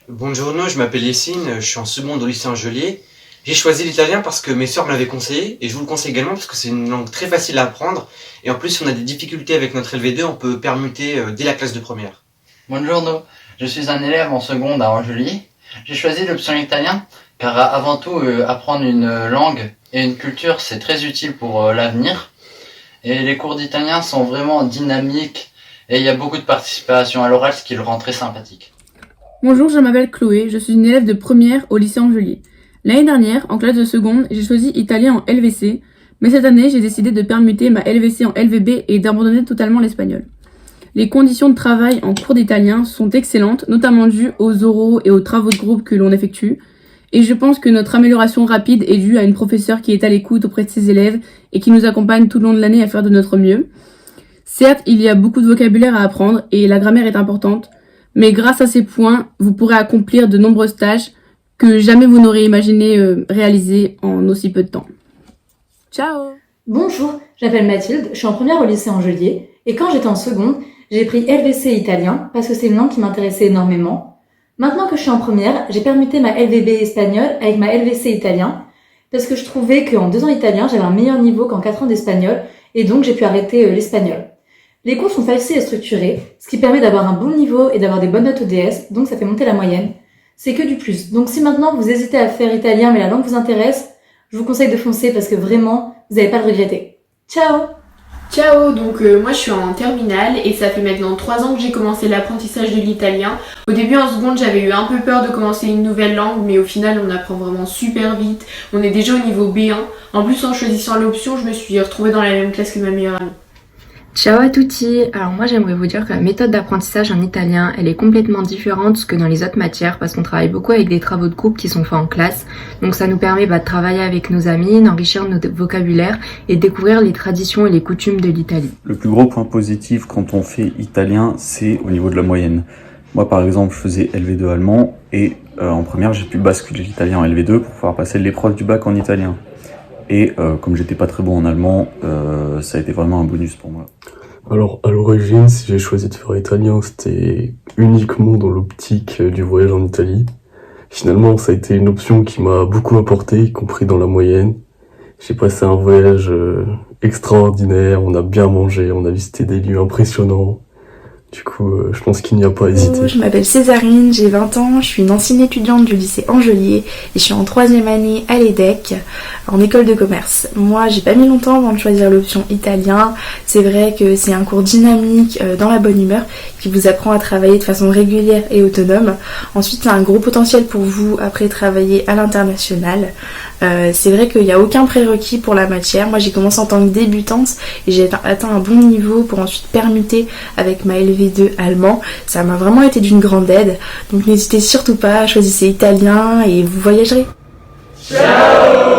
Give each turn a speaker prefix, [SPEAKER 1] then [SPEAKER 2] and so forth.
[SPEAKER 1] Buongiorno, je m'appelle Yessine, je suis en seconde au lycée Angelier. J'ai choisi l'italien parce que mes sœurs me l'avaient conseillé et je vous le conseille également parce que c'est une langue très facile à apprendre et en plus si on a des difficultés avec notre LV2 on peut permuter dès la classe de première.
[SPEAKER 2] Buongiorno, je suis un élève en seconde à Angelier. J'ai choisi l'option italien car avant tout apprendre une langue et une culture c'est très utile pour l'avenir. Et les cours d'italien sont vraiment dynamiques et il y a beaucoup de participation à l'oral ce qui le rend très sympathique.
[SPEAKER 3] Bonjour, je m'appelle Chloé, je suis une élève de première au lycée Angelier. L'année dernière, en classe de seconde, j'ai choisi italien en LVC, mais cette année, j'ai décidé de permuter ma LVC en LVB et d'abandonner totalement l'espagnol. Les conditions de travail en cours d'italien sont excellentes, notamment dues aux oraux et aux travaux de groupe que l'on effectue, et je pense que notre amélioration rapide est due à une professeure qui est à l'écoute auprès de ses élèves et qui nous accompagne tout le long de l'année à faire de notre mieux. Certes, il y a beaucoup de vocabulaire à apprendre et la grammaire est importante, mais grâce à ces points, vous pourrez accomplir de nombreuses tâches que jamais vous n'aurez imaginé réaliser en aussi peu de temps. Ciao!
[SPEAKER 4] Bonjour, je m'appelle Mathilde, je suis en première au lycée Angelier et quand j'étais en seconde, j'ai pris LVC italien parce que c'est une langue qui m'intéressait énormément. Maintenant que je suis en première, j'ai permuté ma LVB espagnol avec ma LVC italien parce que je trouvais qu'en 2 ans italien, j'avais un meilleur niveau qu'en 4 ans d'espagnol et donc j'ai pu arrêter l'espagnol. Les cours sont faciles et structurés, ce qui permet d'avoir un bon niveau et d'avoir des bonnes notes au DS, donc ça fait monter la moyenne. C'est que du plus. Donc si maintenant vous hésitez à faire italien mais la langue vous intéresse, je vous conseille de foncer parce que vraiment, vous n'allez pas le regretter. Ciao!
[SPEAKER 5] Ciao, donc moi je suis en terminale et ça fait maintenant 3 ans que j'ai commencé l'apprentissage de l'italien. Au début en seconde j'avais eu un peu peur de commencer une nouvelle langue mais au final on apprend vraiment super vite. On est déjà au niveau B1. En plus en choisissant l'option je me suis retrouvée dans la même classe que ma meilleure amie.
[SPEAKER 6] Ciao à tutti! Alors moi j'aimerais vous dire que la méthode d'apprentissage en italien elle est complètement différente que dans les autres matières parce qu'on travaille beaucoup avec des travaux de groupe qui sont faits en classe. Donc ça nous permet de travailler avec nos amis, d'enrichir notre vocabulaire et de découvrir les traditions et les coutumes de l'Italie.
[SPEAKER 7] Le plus gros point positif quand on fait italien c'est au niveau de la moyenne. Moi par exemple je faisais LV2 allemand et en première j'ai pu basculer l'italien en LV2 pour pouvoir passer l'épreuve du bac en italien. Et comme j'étais pas très bon en allemand, ça a été vraiment un bonus pour moi.
[SPEAKER 8] Alors à l'origine, si j'ai choisi de faire italien, c'était uniquement dans l'optique du voyage en Italie. Finalement, ça a été une option qui m'a beaucoup apporté, y compris dans la moyenne. J'ai passé un voyage extraordinaire, on a bien mangé, on a visité des lieux impressionnants. Du coup, je pense qu'il n'y a pas à hésiter.
[SPEAKER 9] Je m'appelle Césarine, j'ai 20 ans, je suis une ancienne étudiante du lycée Angelier et je suis en 3e année à l'EDEC, en école de commerce. Moi, j'ai pas mis longtemps avant de choisir l'option italien. C'est vrai que c'est un cours dynamique, dans la bonne humeur, qui vous apprend à travailler de façon régulière et autonome. Ensuite, il y a un gros potentiel pour vous après travailler à l'international. C'est vrai qu'il n'y a aucun prérequis pour la matière. Moi, j'ai commencé en tant que débutante et j'ai atteint un bon niveau pour ensuite permuter avec ma LV2 allemand. Ça m'a vraiment été d'une grande aide. Donc n'hésitez surtout pas, choisissez italien et vous voyagerez.
[SPEAKER 10] Ciao!